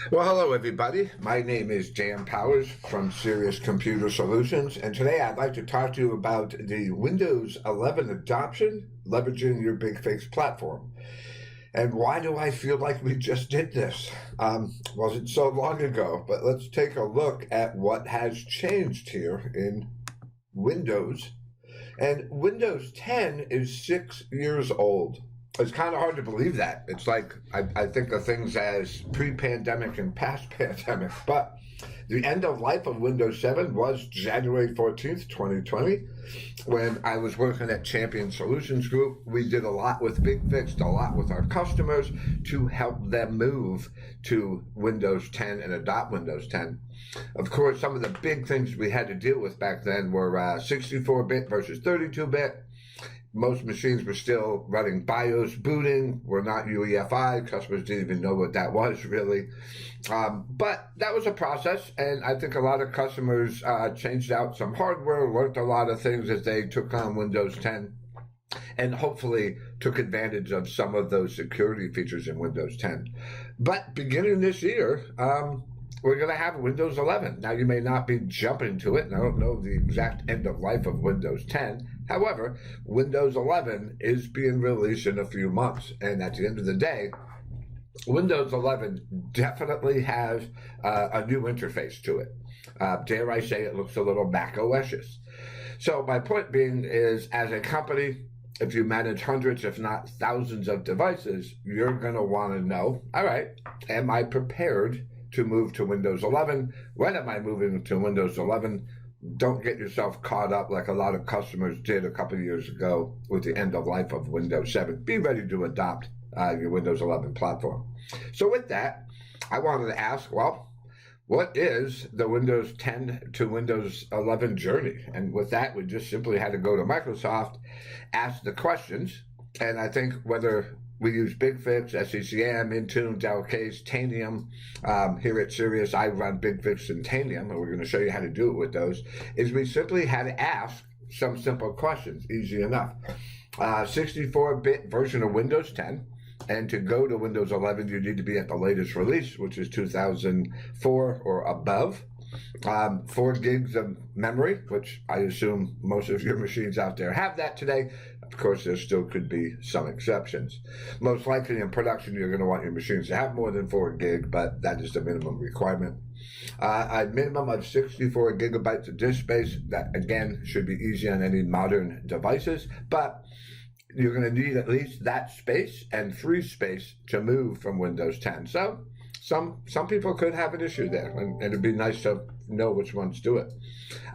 Well, hello, everybody. My name is Dan Powers from Serious Computer Solutions, and today I'd like to talk to you about the Windows 11 adoption leveraging your BigFix platform. And why do I feel like we just did this? Wasn't so long ago, but let's take a look at what has changed here in Windows. And Windows 10 is 6 years old. It's kind of hard to believe that. It's like I think of things as pre-pandemic and past pandemic, but the end of life of Windows 7 was January 14th, 2020, when I was working at Champion Solutions Group. We did a lot with BigFix, a lot with our customers to help them move to Windows 10 and adopt Windows 10. Of course, some of the big things we had to deal with back then were 64-bit versus 32-bit. Most machines were still running BIOS booting, were not UEFI. Customers didn't even know what that was, really. But that was a process, and I think a lot of customers changed out some hardware, learned a lot of things as they took on Windows 10, and hopefully took advantage of some of those security features in Windows 10. But beginning this year, we're going to have Windows 11. Now, you may not be jumping to it, and I don't know the exact end of life of Windows 10. However, Windows 11 is being released in a few months, and at the end of the day, Windows 11 definitely has a new interface to it. Dare I say it looks a little Mac OS-ish. So my point being is, as a company, if you manage hundreds, if not thousands of devices, you're going to want to know, all right, am I prepared to move to Windows 11? When am I moving to Windows 11? Don't get yourself caught up like a lot of customers did a couple of years ago with the end of life of Windows 7. Be ready to adopt your Windows 11 platform. So with that, I wanted to ask, well, what is the Windows 10 to Windows 11 journey? And with that, we just simply had to go to Microsoft, ask the questions, and I think whether we use BigFix, SCCM, Intune, Delcase, Tanium. Here at Sirius, I run BigFix and Tanium, and we're going to show you how to do it with those, is we simply had to ask some simple questions, easy enough. 64-bit version of Windows 10, and to go to Windows 11, you need to be at the latest release, which is 2004 or above. 4 gigs of memory, which I assume most of your machines out there have that today. Of course, there still could be some exceptions. Most likely in production, you're going to want your machines to have more than 4 gig, but that is the minimum requirement. A minimum of 64 gigabytes of disk space. That, again, should be easy on any modern devices, but you're going to need at least that space and free space to move from Windows 10. So some people could have an issue there, and it'd be nice to know which ones do it.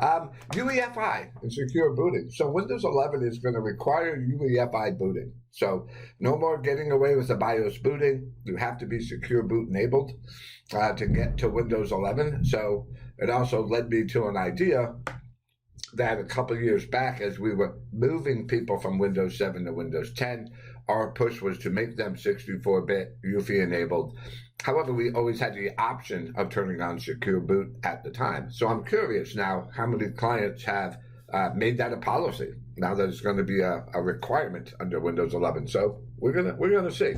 UEFI and secure booting. So Windows 11 is going to require UEFI booting. So no more getting away with the BIOS booting. You have to be secure boot enabled to get to Windows 11. So it also led me to an idea that a couple of years back, as we were moving people from Windows 7 to Windows 10, our push was to make them 64-bit Uefi enabled. However, we always had the option of turning on secure boot at the time. So I'm curious now how many clients have made that a policy now that it's going to be a requirement under Windows 11. So we're gonna see.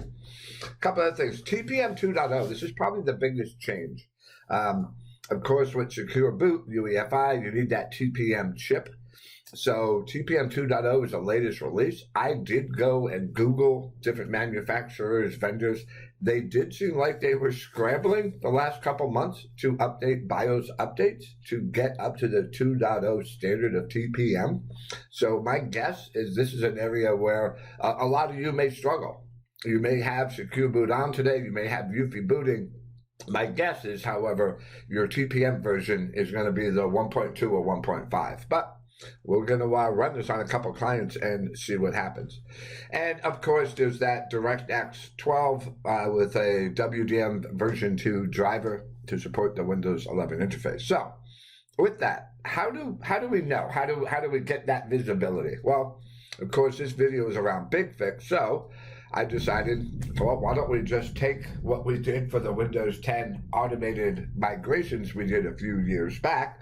A couple of things. TPM 2.0. This is probably the biggest change. Of course, with secure boot, UEFI, you need that TPM chip. So TPM 2.0 is the latest release. I did go and Google different manufacturers, vendors. They did seem like they were scrambling the last couple months to update BIOS updates to get up to the 2.0 standard of TPM. So my guess is this is an area where a lot of you may struggle. You may have secure boot on today. You may have Uefi booting. My guess is, however, your TPM version is going to be the 1.2 or 1.5. But we're going to run this on a couple clients and see what happens. And, of course, there's that DirectX 12 with a WDM version 2 driver to support the Windows 11 interface. So, with that, how do we know? How do we get that visibility? Well, of course, this video is around BigFix, so I decided, well, why don't we just take what we did for the Windows 10 automated migrations we did a few years back,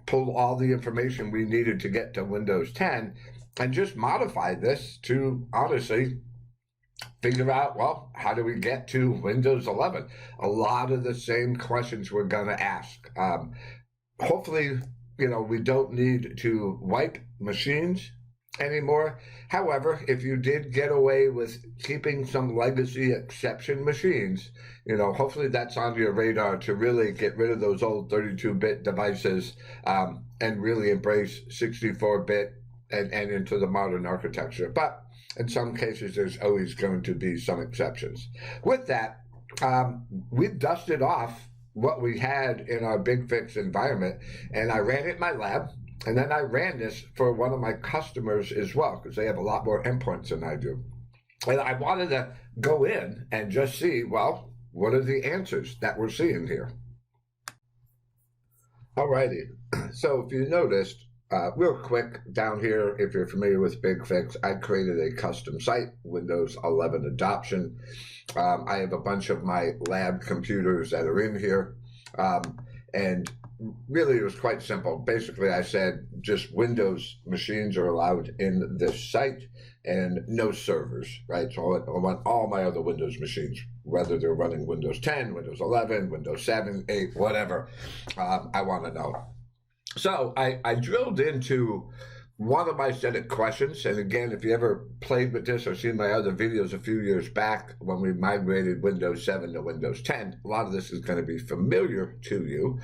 pull all the information we needed to get to Windows 10, and just modify this to, honestly, figure out, well, how do we get to Windows 11? A lot of the same questions we're going to ask. Hopefully, we don't need to wipe machines anymore. However, if you did get away with keeping some legacy exception machines, hopefully that's on your radar to really get rid of those old 32-bit devices and really embrace 64-bit and into the modern architecture. But in some cases, there's always going to be some exceptions. With that, we dusted off what we had in our BigFix environment, and I ran it in my lab, and then I ran this for one of my customers as well, because they have a lot more endpoints than I do. And I wanted to go in and just see, well, what are the answers that we're seeing here? Alrighty, so if you noticed, real quick down here, if you're familiar with BigFix, I created a custom site, Windows 11 adoption. I have a bunch of my lab computers that are in here. And really, it was quite simple. Basically, I said just Windows machines are allowed in this site and no servers, right? So I want all my other Windows machines, whether they're running Windows 10, Windows 11, Windows 7, 8, whatever, I want to know. So I drilled into one of my set of questions, and again, if you ever played with this or seen my other videos a few years back when we migrated Windows 7 to Windows 10, a lot of this is going to be familiar to you.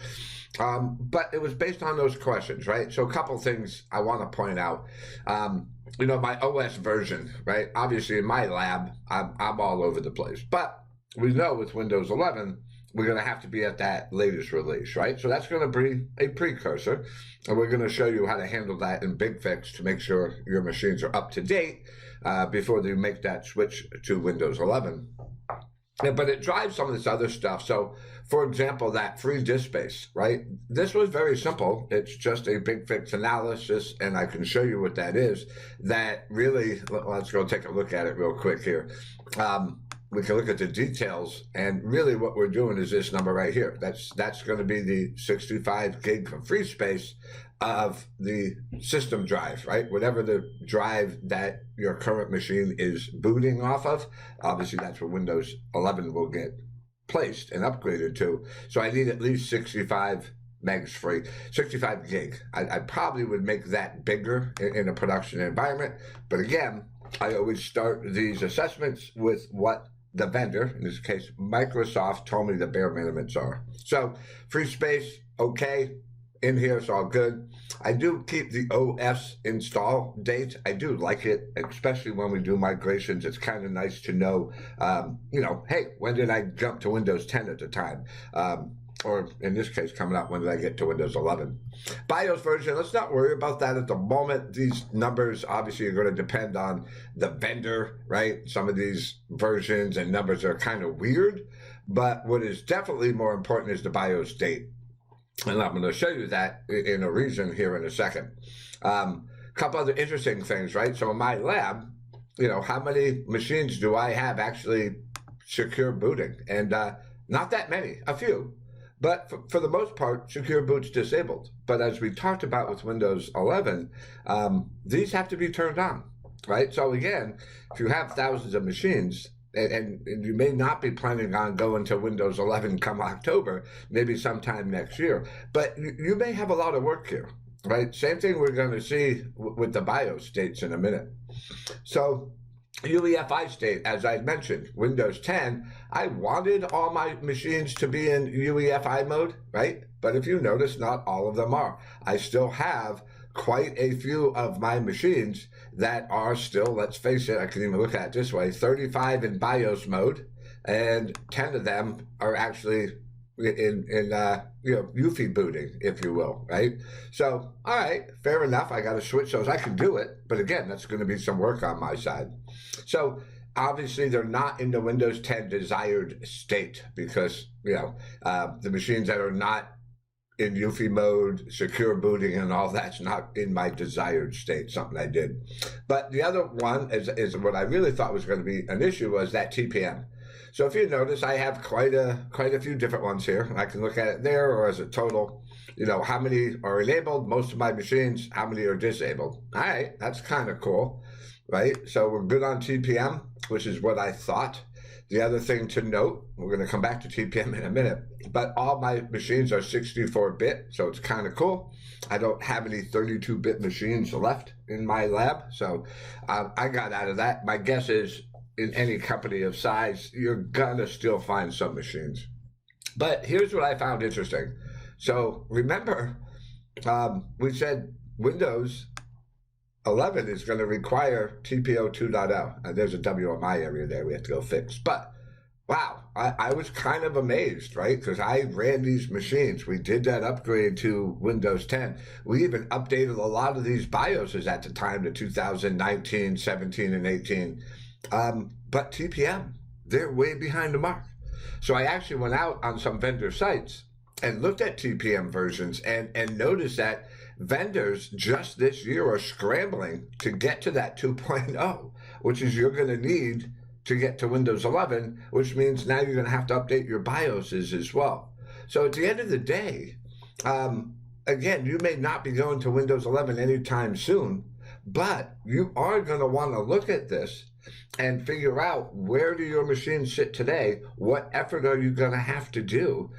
But it was based on those questions, right? So a couple things I want to point out. My OS version, right? Obviously, in my lab, I'm all over the place. But we know with Windows 11, we're going to have to be at that latest release, right? So that's going to be a precursor, and we're going to show you how to handle that in BigFix to make sure your machines are up to date before they make that switch to Windows 11. But it drives some of this other stuff. So, for example, that free disk space, right? This was very simple. It's just a BigFix analysis, and I can show you what that is. That really, let's go take a look at it real quick here. We can look at the details, and really what we're doing is this number right here. That's going to be the 65 gig of free space of the system drive, right? Whatever the drive that your current machine is booting off of, obviously that's where Windows 11 will get placed and upgraded to. So I need at least 65 megs free, 65 gig. I probably would make that bigger in a production environment. But again, I always start these assessments with what the vendor, in this case, Microsoft, told me the bare minimums are. So free space, okay. In here, it's all good. I do keep the OS install date. I do like it, especially when we do migrations. It's kind of nice to know, hey, when did I jump to Windows 10 at the time? Or in this case, coming out, when did I get to Windows 11? BIOS version, let's not worry about that at the moment. These numbers obviously are going to depend on the vendor, right? Some of these versions and numbers are kind of weird, but what is definitely more important is the BIOS date. And I'm going to show you that in a reason here in a second. A couple other interesting things, right? So in my lab, how many machines do I have actually secure booting? And not that many, a few. But for the most part, secure boot's disabled. But as we talked about with Windows 11, these have to be turned on, right? So again, if you have thousands of machines, and you may not be planning on going to Windows 11 come October, maybe sometime next year, but you may have a lot of work here, right? Same thing we're going to see with the BIOS states in a minute. So Uefi State, as I mentioned, Windows 10, I wanted all my machines to be in Uefi mode, right? But if you notice, not all of them are. I still have quite a few of my machines that are still, let's face it, I can even look at it this way, 35 in BIOS mode, and 10 of them are actually in Uefi booting, if you will, right? So, all right, fair enough. I got to switch those. I can do it, but again, that's going to be some work on my side. So obviously, they're not in the Windows 10 desired state because the machines that are not in Uefi mode, secure booting, and all that's not in my desired state, something I did. But the other one is what I really thought was going to be an issue was that TPM. So if you notice, I have quite a few different ones here. I can look at it there or as a total. How many are enabled? Most of my machines, how many are disabled? All right, that's kind of cool. right? So we're good on TPM, which is what I thought. The other thing to note, we're going to come back to TPM in a minute, but all my machines are 64-bit, so it's kind of cool. I don't have any 32-bit machines left in my lab, so I got out of that. My guess is in any company of size, you're going to still find some machines. But here's what I found interesting. So remember, we said Windows 11 is going to require TPO 2.0. And there's a WMI area there we have to go fix. But wow, I was kind of amazed, right? Because I ran these machines. We did that upgrade to Windows 10. We even updated a lot of these BIOSes at the time to 2019, 17, and 18. But TPM, they're way behind the mark. So I actually went out on some vendor sites and looked at TPM versions and noticed that vendors just this year are scrambling to get to that 2.0, which is you're going to need to get to Windows 11, which means now you're going to have to update your BIOSes as well. So at the end of the day, again, you may not be going to Windows 11 anytime soon, but you are going to want to look at this and figure out where do your machines sit today, what effort are you going to have to do,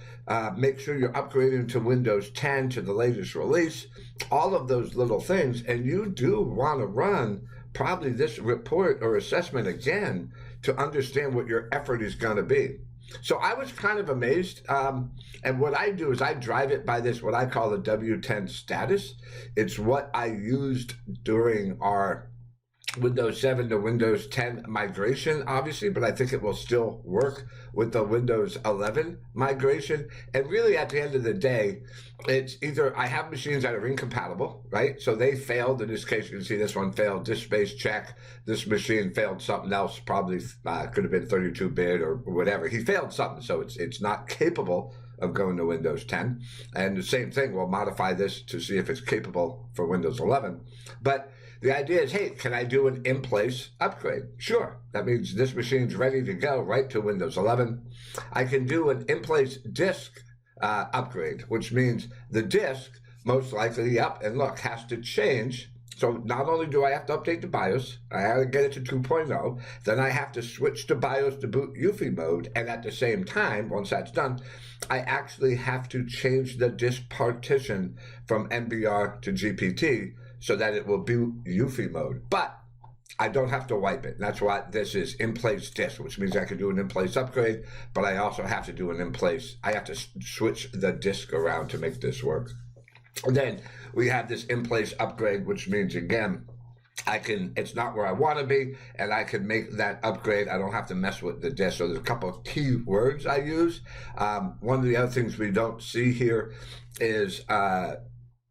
make sure you're upgrading to Windows 10 to the latest release, all of those little things, and you do want to run probably this report or assessment again to understand what your effort is going to be. So I was kind of amazed, and what I do is I drive it by this, what I call the W10 status. It's what I used during our Windows 7 to Windows 10 migration, obviously, but I think it will still work with the Windows 11 migration. And really, at the end of the day, it's either I have machines that are incompatible, right? So they failed. In this case, you can see this one failed disk space check. This machine failed something else, probably could have been 32-bit or whatever. He failed something, so it's not capable of going to Windows 10. And the same thing, we'll modify this to see if it's capable for Windows 11. But the idea is, hey, can I do an in-place upgrade? Sure. That means this machine's ready to go right to Windows 11. I can do an in-place disk upgrade, which means the disk most likely, yep, and look, has to change. So not only do I have to update the BIOS, I have to get it to 2.0, then I have to switch to BIOS to boot Uefi mode, and at the same time, once that's done, I actually have to change the disk partition from NBR to GPT, so that it will boot Uefi mode. But I don't have to wipe it. That's why this is in-place disk, which means I can do an in-place upgrade, but I also have to do an in-place. I have to switch the disk around to make this work. And then we have this in-place upgrade, which means, again, it's not where I want to be, and I can make that upgrade. I don't have to mess with the disk. So there's a couple of key words I use. One of the other things we don't see here is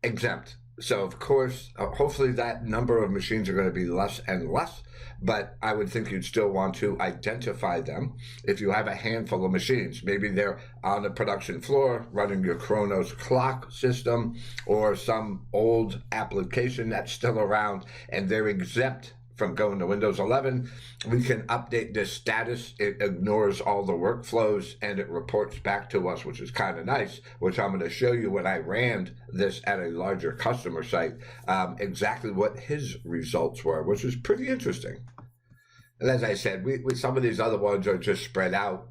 exempt. So, of course, hopefully that number of machines are going to be less and less, but I would think you'd still want to identify them. If you have a handful of machines, maybe they're on the production floor running your Kronos clock system or some old application that's still around and they're exempt from going to Windows 11, we can update this status. It ignores all the workflows and it reports back to us, which is kind of nice, which I'm going to show you when I ran this at a larger customer site, exactly what his results were, which is pretty interesting. And as I said, we some of these other ones are just spread out,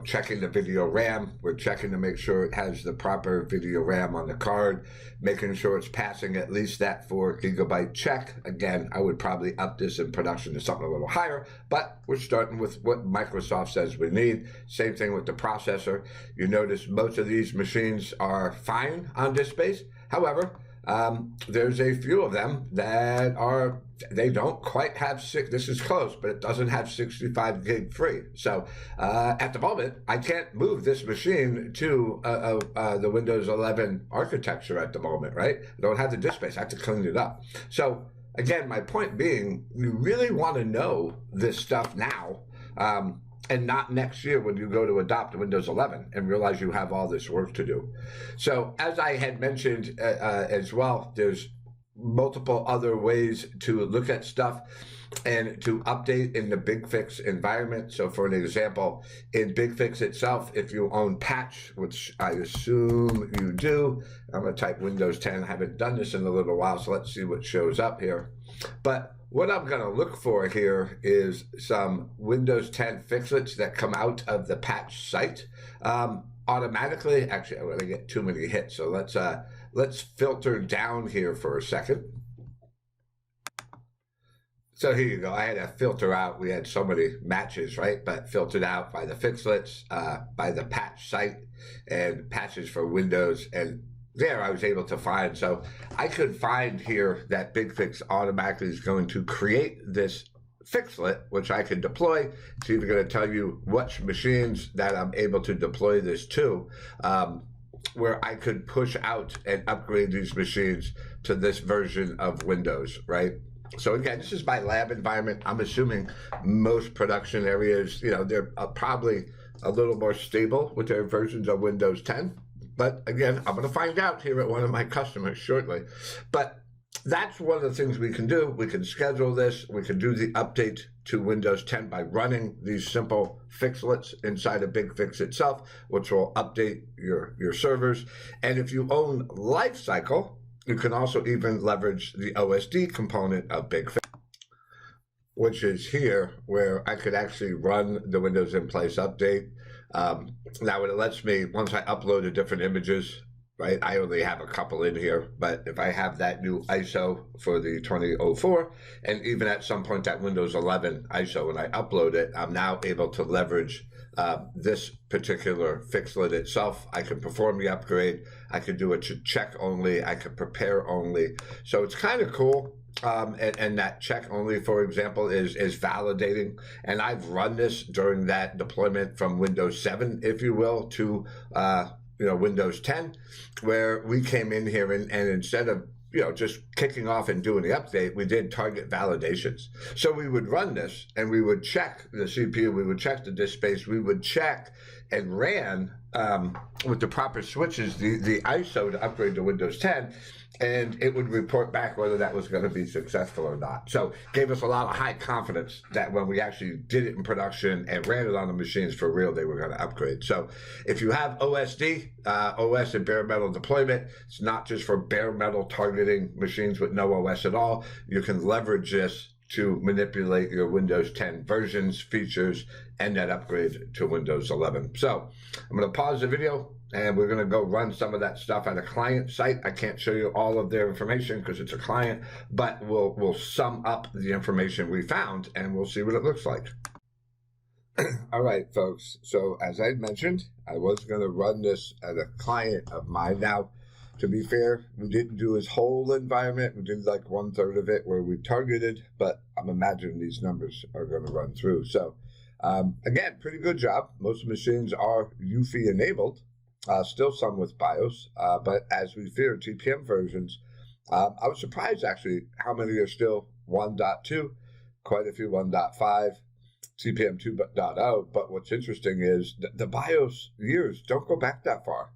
checking the video RAM. We're checking to make sure it has the proper video RAM on the card, making sure it's passing at least that 4 gigabyte check. Again, I would probably up this in production to something a little higher, but we're starting with what Microsoft says we need. Same thing with the processor. You notice most of these machines are fine on disk space. However, there's a few of them that they don't quite have this is close, but it doesn't have 65 gig free. So at the moment, I can't move this machine to the Windows 11 architecture at the moment, right? I don't have the disk space. I have to clean it up. So again, my point being, you really want to know this stuff now, and not next year when you go to adopt Windows 11 and realize you have all this work to do. So as I had mentioned as well, there's multiple other ways to look at stuff and to update in the BigFix environment. So for an example, in BigFix itself, if you own patch, which I assume you do, I'm going to type Windows 10. I haven't done this in a little while, so let's see what shows up here. But what I'm going to look for here is some Windows 10 fixlets that come out of the patch site automatically. Actually, I'm going to get too many hits, so let's filter down here for a second. So here you go. I had to filter out. We had so many matches, right? But filtered out by the fixlets, by the patch site, and patches for Windows. And there I was able to find. So I could find here that BigFix automatically is going to create this fixlet, which I can deploy. It's even going to tell you which machines that I'm able to deploy this to, where I could push out and upgrade these machines to this version of Windows, right? So again, this is my lab environment. I'm assuming most production areas, they're probably a little more stable with their versions of Windows 10. But again, I'm going to find out here at one of my customers shortly. But that's one of the things we can do. We can schedule this. We can do the update to Windows 10 by running these simple fixlets inside of BigFix itself, which will update your servers. And if you own Lifecycle, you can also even leverage the OSD component of BigFix, which is here where I could actually run the Windows in place update. Now it lets me, once I upload the different images, right? I only have a couple in here, but if I have that new ISO for the 2004, and even at some point that Windows 11 ISO, when I upload it, I'm now able to leverage this particular fixlet itself. I can perform the upgrade. I can do it to check only. I can prepare only. So it's kind of cool. And that check only, for example, is validating. And I've run this during that deployment from Windows 7, if you will, to Windows 10, where we came in here and instead of just kicking off and doing the update, we did target validations. So we would run this and we would check the CPU, we would check the disk space, we would check and ran with the proper switches the ISO to upgrade to Windows 10, and it would report back whether that was going to be successful or not. So gave us a lot of high confidence that when we actually did it in production and ran it on the machines for real, they were going to upgrade. So if you have OSD, OS and bare metal deployment, it's not just for bare metal targeting machines with no OS at all. You can leverage this to manipulate your Windows 10 versions, features, and that upgrade to Windows 11. So I'm going to pause the video and we're going to go run some of that stuff at a client site. I can't show you all of their information because it's a client, but we'll sum up the information we found and we'll see what it looks like. All right, folks. So as I mentioned, I was going to run this at a client of mine. Now, to be fair, we didn't do his whole environment. We did like 1/3 of it where we targeted, but I'm imagining these numbers are going to run through. So again, pretty good job. Most machines are Uefi enabled, still some with BIOS, but as we feared, TPM versions, I was surprised actually how many are still 1.2, quite a few 1.5, TPM 2.0, but what's interesting is the BIOS years don't go back that far.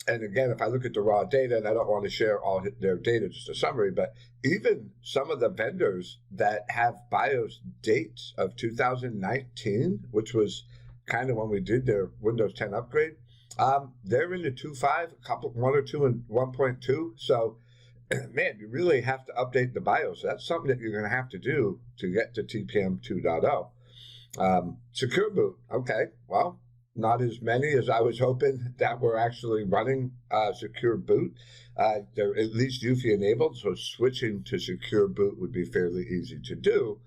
And again, if I look at the raw data, and I don't want to share all their data, just a summary, but even some of the vendors that have BIOS dates of 2019, which was kind of when we did their Windows 10 upgrade, they're in the 2.5, one or two and 1.2. So, man, you really have to update the BIOS. That's something that you're going to have to do to get to TPM 2.0. Secure boot. Okay, well, not as many as I was hoping that were actually running secure boot. They're at least Uefi enabled, so switching to secure boot would be fairly easy to do.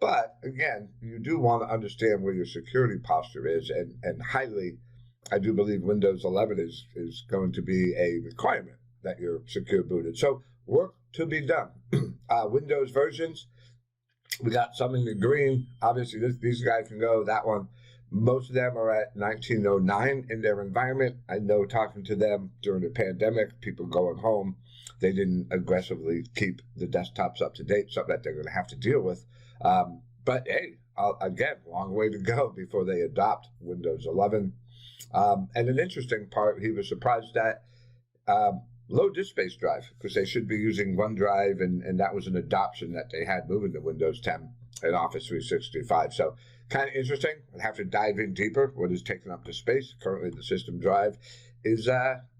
But again, you do want to understand where your security posture is, and highly, I do believe Windows 11 is going to be a requirement that you're secure booted. So work to be done. Windows versions, we got some in the green. Obviously, these guys can go. That one, most of them are at 1909 in their environment. I know talking to them during the pandemic, people going home, they didn't aggressively keep the desktops up to date, something that they're going to have to deal with. But hey, again, long way to go before they adopt Windows 11. And an interesting part, he was surprised that load disk space drive, because they should be using OneDrive, and that was an adoption that they had moving to Windows 10 and Office 365. So kind of interesting. I'd have to dive in deeper. What is taking up the space? Currently, the system drive is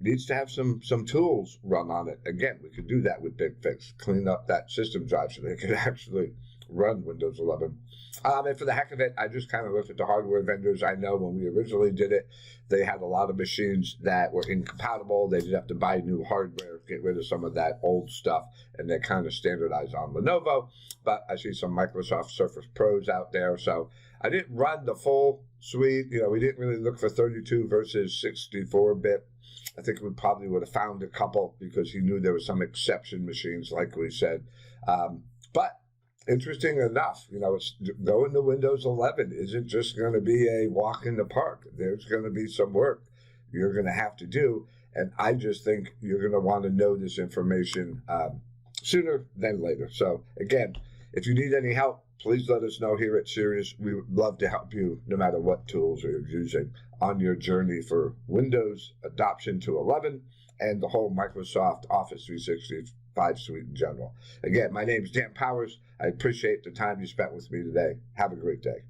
needs to have some tools run on it. Again, we could do that with BigFix, clean up that system drive so they could actually run Windows 11. And for the heck of it, I just kind of looked at the hardware vendors. I know when we originally did it, they had a lot of machines that were incompatible. They did have to buy new hardware, get rid of some of that old stuff, and they kind of standardized on Lenovo. But I see some Microsoft Surface Pros out there, so I didn't run the full suite. You know, we didn't really look for 32 versus 64-bit. I think we probably would have found a couple because he knew there were some exception machines, like we said. But interesting enough, you know, it's going to Windows 11 isn't just going to be a walk in the park. There's going to be some work you're going to have to do. And I just think you're going to want to know this information sooner than later. So, again, if you need any help, please let us know here at Sirius. We would love to help you no matter what tools you're using on your journey for Windows adoption to 11 and the whole Microsoft Office 365 suite in general. Again, my name is Dan Powers. I appreciate the time you spent with me today. Have a great day.